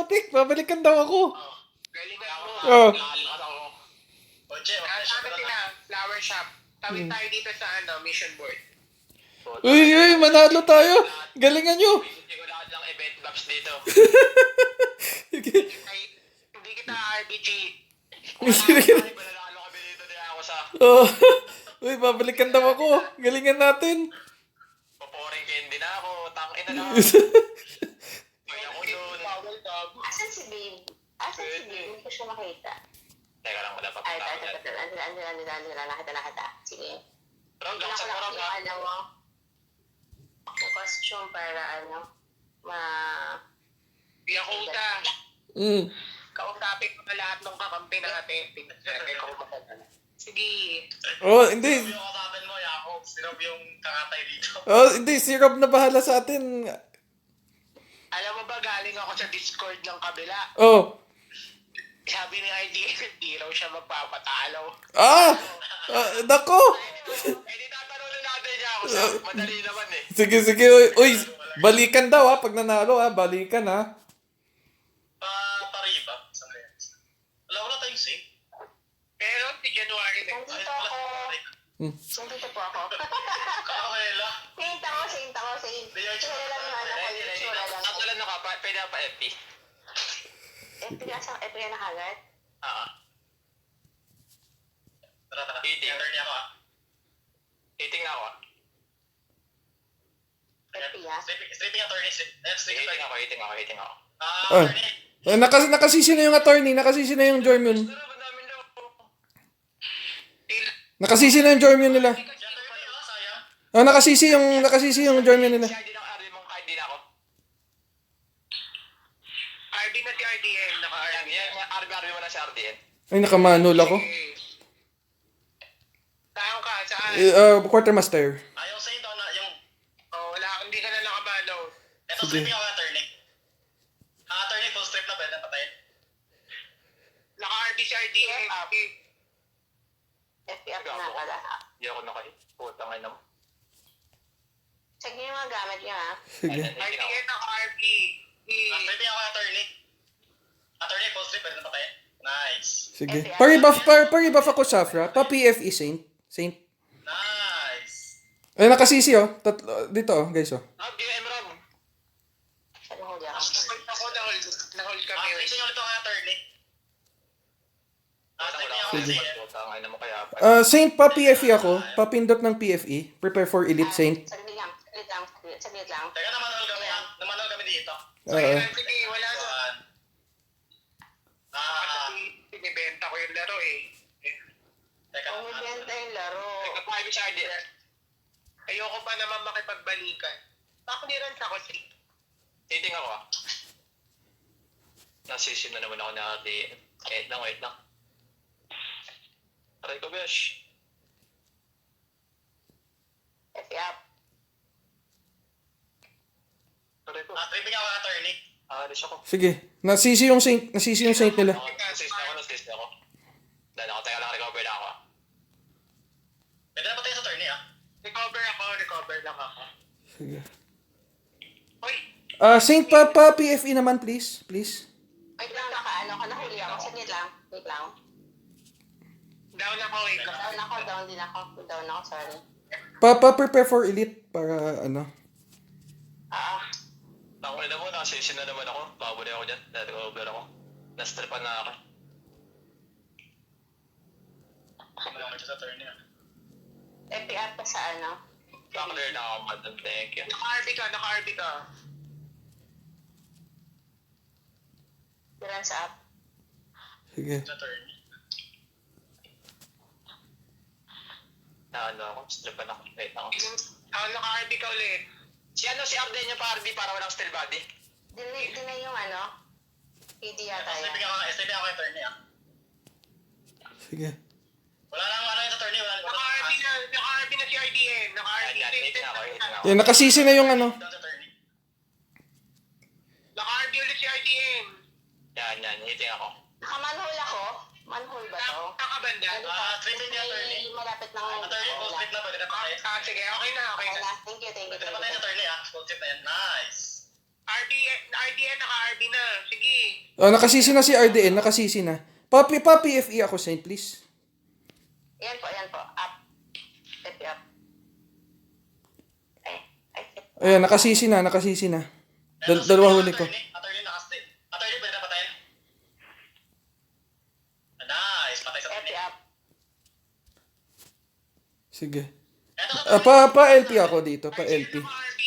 topic. Babalikan daw ako. Galingan mo. Oh. Nakalakas ako. Oche, sabi sila, flower shop. Tawid tayo dito sa mission board. Uy, manalo tayo. Galingan nyo. Hindi ko lahat ng event box dito. Ay, hindi kita RBG. Mananalo kami dito din ako sa... Oh. Uy, babalikan daw ako. Galingan natin. Poporing candy na ako. Tangin na lang. May ako doon. Asan si Babe? Asan si Babe? Hindi ko siya makita. Teka lang, wala pa Ay, pa ako dyan. nakita. Sige. Pero hanggang Kailangan sa ko kurang lang ha. yung ano mo. Yung costume para Yakuta. Kausapin ko na lahat ng kakampi natin. Sige. Oh, hindi. Yung kasapin mo, Yakov. Sino yung kakatay dito? Oh, hindi. Si Rob na bahala sa atin. Alam mo ba, galing ako sa Discord ng kabila. Oh. Sabi ni IDF, hindi raw siya magpapatalo. Nako. Di tatanungin natin niya ako sa madali naman eh. Sige. Uy, balikan daw ha. Pag nanalo ha, balikan ha. Pariba? Saan kaya? Alam mo na tayong safe. Pero si January na. Nandito ako. Nandito po ako. Kakakela. Saint ako. Wala lang yung anak ko. Wala lang. Tatalan na ka pa, pwede pa FP. FP na kagad. Tara. Eating. Turn niya ako ah. Eating na ako ah. FP ah. Stripping attorney. Eating ako. Nakasisi na yung attorney. Nakasisi na yung Jormune. Madami daw. Nakasisi na yung Jormune nila. Oh, nakasisi yung Jormune nila. Si RD ng RD mong kahit di na ako. RD na si RDN. Naka-RD. RB mo na si RDN. Ay, nakamanol ako. Saan ka? Saan? Quartermaster. Ayaw sa'yo daw na yung... wala. Hindi ka na nakabalaw. Ito Sige. stripping ako attorney. Attorney full strip na pwede na patayin. Naka-RD si RDN. FP up na pala. Hindi ako naka-hit. Puta nga naman. Check niyo yung mga gamit niyo ha. Sige. RDN naka-RD. Stripping ako attorney. Attorney full strip pwede na patayin. Nice. Sige. Pari-buff ako, Safra. Pa-PFE, Saint. Nice. Ay, nakasisi oh. Dito oh, guys oh. GM Rob. Saan huli ako? Ako na-hold kami. Isa nyo ulit ang attorney. Saint, pa-PFE ako. Pa-pindot ng PFE. Prepare for Elite, Saint. Saglit lang. Teka, namanol kami dito. Oo. Sige, wala na. Binibenta ko yung laro eh. Teka, Bumibenta yung laro. Teka, private shard. Ayoko pa naman makipagbalikan. Pakliran ako si. Titing ako ah. Nasisim na naman ako na di. Wait lang. Aray ko, besh. FP up. Aray ko. Tripping ako attorney. Alis ako. Sige. Nasisi yung Saint nila. Nasisi na ako. Dahil ako, teka lang, recover na ako ah. Pwede na patay sa attorney ah. Recover lang ako. Sige. Hoy! Saint, pa-PFE naman, please. Wait lang, nahuli ako. Saglit lang. Wait lang. Down ako. Down ako, sorry. Pa-prepare for Elite para ano. Ako na mo, nakasin na naman ako. Babuli ako dyan. Recover ako. Nastripan na ako. Wala ka sa attorney ah. FP up pa sa ano. Naka-clear na ako, madam. Thank you. Naka-RB ka. Dilan sa up. Sige. Attorney. Ako, stripan ako. Wait ako. Naka-RB ka ulit. Si RD niya pa RB para walang still body. Dinay yung ano. PD yata yun. STP ako attorney ah. Sige. Wala nang yung attorney. Naka-RB na si RDN. Naka-RB na. Yan, nakasisi na yung ano. Naka-RB ulit si RDN. Yan. Hiting ako. Nakamanhole ako. Manhole ba to? Nakabanda. Tripping niya attorney. Malapit ng Attorney, full strip na. Pwede na patay. Sige, okay na. Thank you. Pwede na patay sa attorney ah. Full strip na yan. Nice. RDN, naka-RB na. Sige. Oh, nakasisi na si RDN, nakasisi na. Pa-PFE ako, Saint, please. Yan po, yan po. Up. Step up. Ay, step. Ayan, nakasisi na. Dalawa huli ko. Attorney nakastrip. Attorney, pwede na patayin. Nice, patay sa Step attorney. up. Sige. Eto sa Pa-LP ako dito, pa-LP. Naka-RB.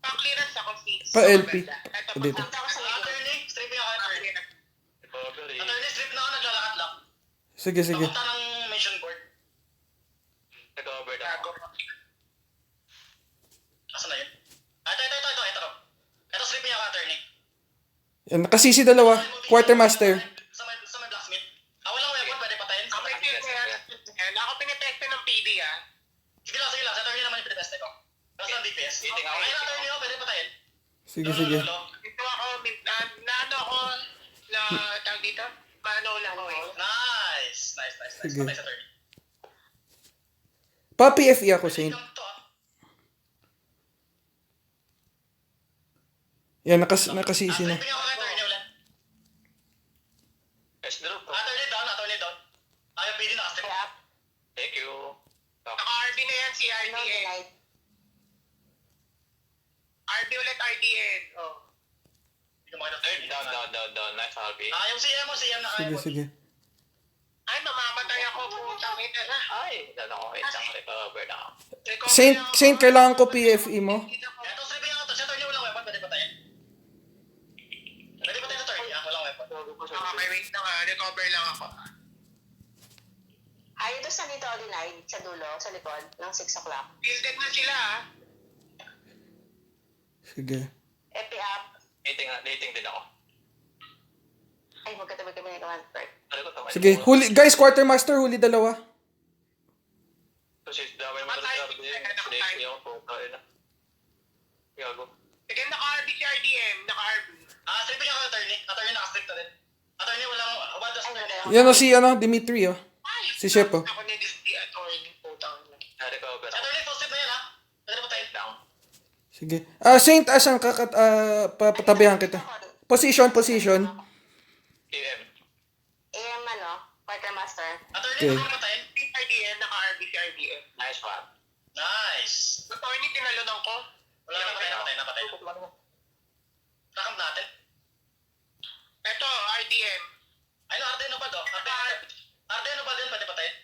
Pa-clearance ako, sis. Pa-LP. Ito, Dito. Punta ako sa middle. attorney, strip niya ako, attorney. Attorney, strip na ako, naglalakad lang. Sige. Papunta ng mission board. Nag-over na ako. Asan na yun? Ito. Ito, strip niya ako, attorney. Yan, nakasisi dalawa. Quartermaster. Sa may blacksmith. Walang weapon, pwede patayin. Ako yung ako piniteste ng PD, ah. Sige lang. Sa attorney naman yung piniteste ko. Tapos ng DPS. Ayun, attorney ko, pwede patayin. Sige. Ito ako, na-ano ako, na, tawag dito? Maano lang ako eh. Nice. Sige. Patay sa attorney. Pa-PFE ako, Saint. Ikaw to, ah. Yan, nakasisi na. Stripping ako kay attorney ulit. Attorney down. Ayaw PD nakastrip. Step up. Thank you. Naka-RB na yan si No, RDN. denied. RB ulit RDN. Oh. Hindi ko makita. Down. Nice, Harvey. Yung CM mo, CM na kaya mo. Sige. Ay, mamamatay ako. Putang ina na. Ay, recover na ako. Saint, kailangan ko PFE mo. Eto, stripping ako to. Sa attorney walang weapon, pwede patayin. Pwede patayin sa attorney, walang weapon. Okay, wait na nga. Recover lang ako. Ayaw doon sa dito, denied. Sa dulo, sa likod, ng 6 o'clock. Fielded na sila, ah. Sige. FP up. Dating din ako. Ay, magkatabi kami ng command part. Sige, huli. Guys, quartermaster, huli dalawa. Kasi damay mo sa Harvey. Ako po, kaya na. Gago. Sige, naka-RB si RDM. Naka-RB. Stripping ako attorney. Attorney nakastrip na din. Attorney walang, what does attorney? Yan o si, Dimitri, oh. Si Chef, oh. Ako ni Disney attorney. Putang ina. Recover. Attorney, full strip na yan, ha? Pwede patayin down. Sige. Saint, asan papatabihan kita. Position. AM. AM, quartermaster. Attorney, Okay. pwede patayin? Si RDN, naka-RB si RDM. Nice one. Nice. Attorney, tinalunan ko. Wala na napatay. Rakam natin. Ito, RDM. Ay, no, Arden ba do? Arden ba din? Pwede patayin?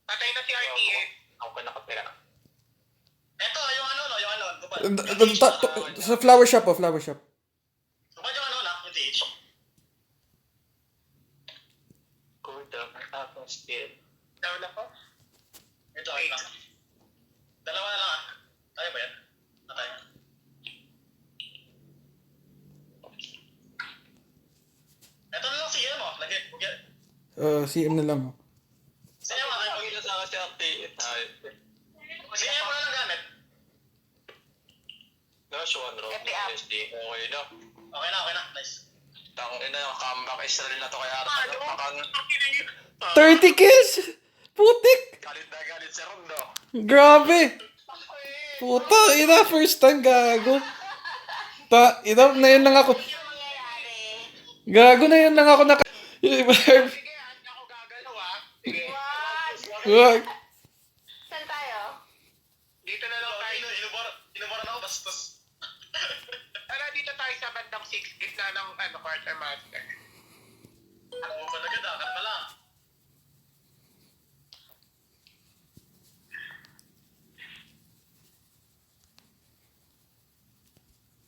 Patay na si RDM. Ako ka nakapira. Eto, yung gubad. Sa flower shop, oh. Flower shop. Gubad yung yung TH. Good, tapos still. Down ako. Ito, dalawa na lang, ah. Tayo ba yan? Tayo. Ito na lang si Ian, oh. Lagi, bugyan. CM na lang, oh. Sige, makakapagila sa kasi update. Sige, mo na lang gamit. Nice one, Rob. FP up. SD. Okay na. Okay na. Nice. Tangin na yung comeback Israel na to kaya pakang 30 kills! Putik! galit na galit si Rondo. Grabe! Puta, first time, gago. Na yun lang ako. Ano mangyayari? Gago na yun lang ako Sige, hindi ako gagalaw, ah. Sige. What? Wag. Saan tayo? Dito na lang tayo. Inubaran ako, bastos. Tara, dito tayo sa bandang 6 gitna ng quartermaster. Ano mo ba nagadakat pala?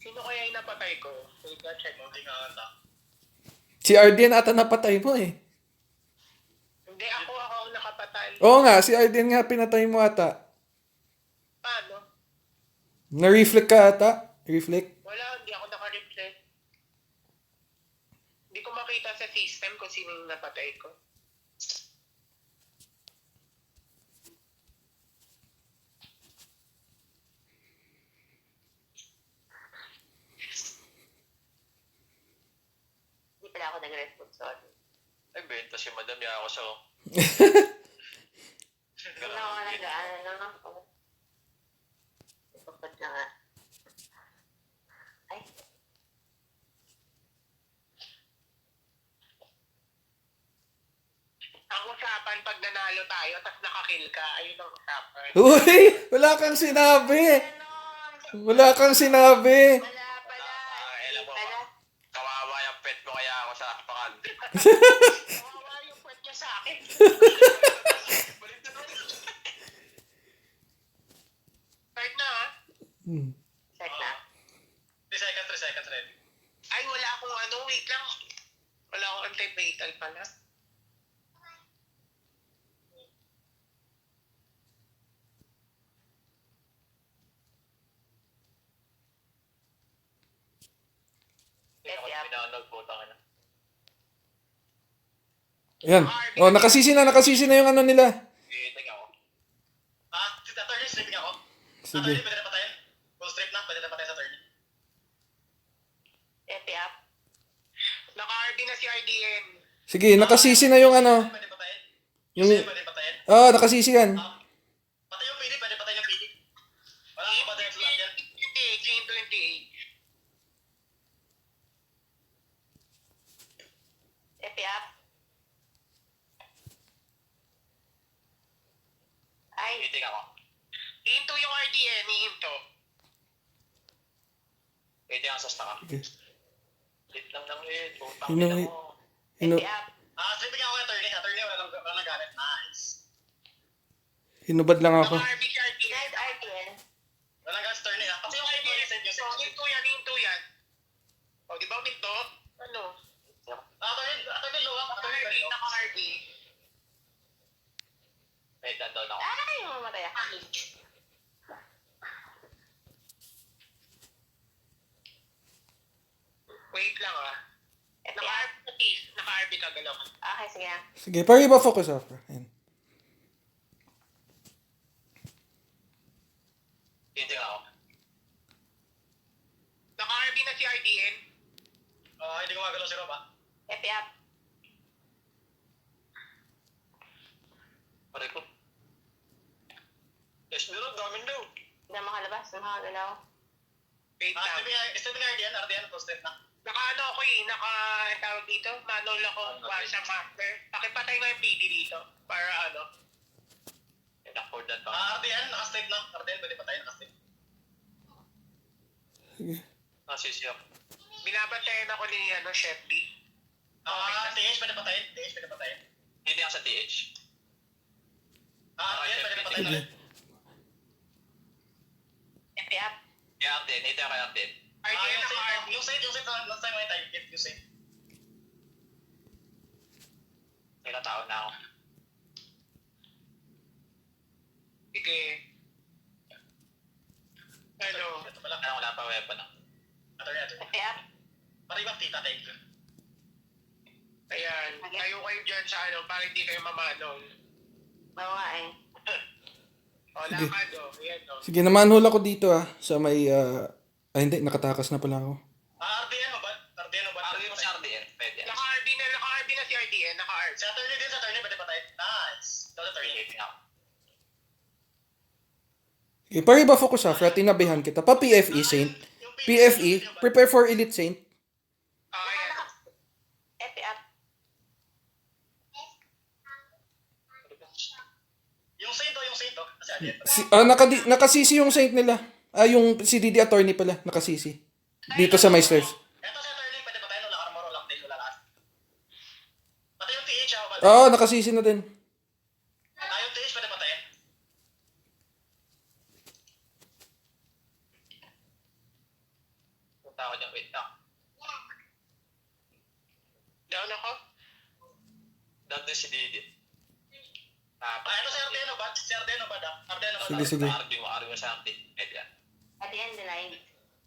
Sino kaya yung napatay ko? Wait, check mo. Hindi nga ata. Si Arden ata napatay mo, eh. Hindi, ako ang nakapatay. Oo nga, si Arden nga pinatay mo ata. Paano? Na-reflect ka ata? Reflect? Wala, hindi ako naka-reflect. Hindi ko makita sa system kung sino yung napatay ko. Hindi pala ako nag-respond, sorry. Nagbenta si Madam ya ako sa... Hindi na ako nag-ano lang ako. Ipapad na nga. usapan pag nanalo tayo, tapos nakakill ka. Ayun ang usapan. Uy! Wala kang sinabi! Wala kang sinabi! Wala pala. Alam mo Pala. ba? Kawawa yung pet mo kaya ako sa pakan. Kawawa yung puwet niya sa akin. Start na ha? Set na. 3 seconds ready. Ay, wala akong ano, wait lang. Wala akong anti-fatal pala. Hindi ako pinanog po na. Yan. Oh, nakasisi na yung ano nila. Iiting ako. Sa attorney, stripping ako. Sige. Attorney, pwede na patayin? Full strip na, pwede na patayin sa attorney. Epi up. Naka-RB na si RDN. Sige, nakasisi na yung ano. Pwede patayin? Yung... Pwede patayin? Ah, nakasisi yan. Patay yung PD, pwede patayin yung PD. Wala akong patayin sa lahat yan. 28, Jane 28. Epi up. Ay, Iiting ako. Hinto yung RDN, hihinto. Iiting ako sa staka. Sige. Lit lang ng lit. Putang Hino- ina mo. Hino, epi up. Stripping ako yung attorney. Attorney, wala nang gamit. Nice. hinubad lang ako. Naka-RB si RDN. Guide RTN. Walang gamit sa attorney ha. Kasi yung ID, yung Oh, hinto yan, hinto yan. O, di ba minto? Ano? Attorney, low up. Attorney, Naka-RB, low up. naka-RB. Wait, down ako. Ay, mamatay ako. Wait lang ah. Epi up. Naka-RB ka galaw. Okay, sige na. Sige, pero iba focus ako. Yan. Iiting ako. Naka-RB na si RDN. Hindi ko magalaw si Rob ha. Epi up. Pare ko. Yes, meron. Damin daw. Hindi na makalabas. Hindi makagalaw. Wait lang. Stripping RDN, full strip na. Naka-ano ako ang tawag dito, manol ako, para sa master. Pakipatay nga yung PD dito, para ano. Naka-cord that pa. RDN, naka-strip na. RDN, pwede patayin, naka-strip. Sige. Nasisi ako. Binabantayan ako ni Chef D. TH, pwede patayin. TH, pwede patayin. Hindi ako sa TH. RDN, pwede patayin na Sige. rin. Epi up. Yeah, RDN. Hindi ako kay RDN. RDN naka-RB. Yung site, last time may time, yung site. Ilang tao na ako. Sige. Ano? Ito pala, wala pa weapon ah. Attorney. Epi up. Paribang tita, thank you. Ayan, tayo kayo dyan sa para hindi kayo mamanol. Oo nga eh. O, Sige. lakad o. Ayan o. Sige, namanhol ako dito sa may... ay, hindi. Nakatakas na pala ako. RDN mo ba? RDN mo ba? RDN mo si RDN. Pwede. Naka-RB na si RDN, naka-RB. Sa attorney din, sa attorney, pwede patayin. Nice. Sa attorney. Sige, pero iba focus ha. Frat, tinabihan kita. Pa PFE, Saint. PFE, prepare for Elite Saint. Ayan. Epi up. Yung saint oh. Kasi RDN. Nakasisi yung Saint nila. Yung CDD attorney pala. Nakasisi. Dito sa my stairs. Ito sa attorney, pwede patayin. Wala armor, wala update, wala lahat. Patay yung TH ako ba? Oo, nakasisi na din. Yung TH, pwede patayin. Punta ako dyan, wait lang. Down ako. Down din si Didi. Ito si RDN o ba? Si RDN o ba? RDN o ba? Sige. RD mo sa RD. Pwede yan. At the end, denied.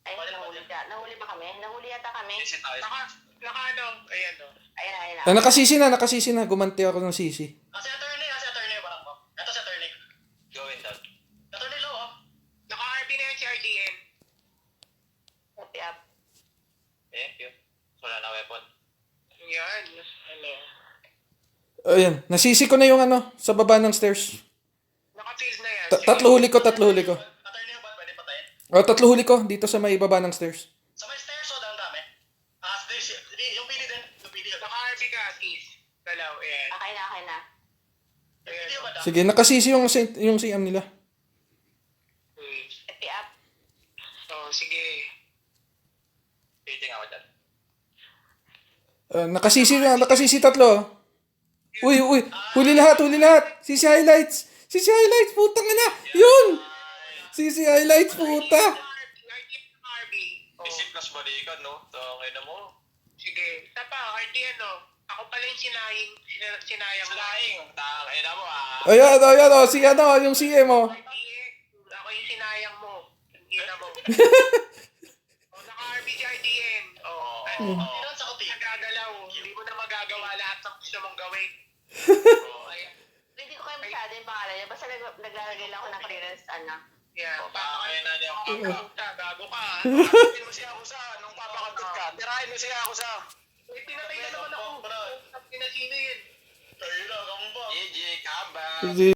Ay, nahuli ka. Nahuli ba kami? Nahuli yata kami. Kasi tayo. Naka-ano. Ayan o. Ayun. Nakasisi na. Gumanti ako ng sisi. Si attorney, parang ko. Ito si attorney. Going down. Attorney low oh. Naka-RB na yan si RDN. Epi up. Thank you. Wala na weapon. Yan. Ano. Ayan. Nasisi ko na yung sa baba ng stairs. Naka-field na yan. Tatlo huli ko. Attorney o ba? Pwede patayin. Tatlo huli ko dito sa may baba ng stairs. Sa may stairs o down dami? Yung PD din. Yung PD. Naka-RB ka, sis. Dalaw. Ayan. Okay na. Ayan. Sige, nakasisi yung CM nila. Happy up. Oh, sige. Titing ako dyan. Nakasisi tatlo. Uy, huli lahat. Sisi highlights, putang ina. Yun! Sisi highlights, puta. Harvey. Oh, Isip plus balikan, no? Tangay na mo. sige. Isa pa, RD ano. Ako pala yung sinayang. Flying. Tangay na mo, ah. Ayan, si yung CM, oh. Ako yung sinayang mo. Ina mo. Oh, naka-RB si RDM. Oh, Hindi sa kuti. nagagalaw. Hindi mo na magagawa lahat ng gusto mong gawin. Oh, ayan. Hindi ko kayo masyado yung pangalan niya. Basta naglalagay lang ako ng clearance, ano. Yeah. Tangay na niya. Gago ka. Papakabit mo siya ako sa, nung papakabit ka, tirahin mo siya ako sa. Eh, pinatay na naman ako. Pinasino yun. Ayun na, kamo ba? GG, kaba. Si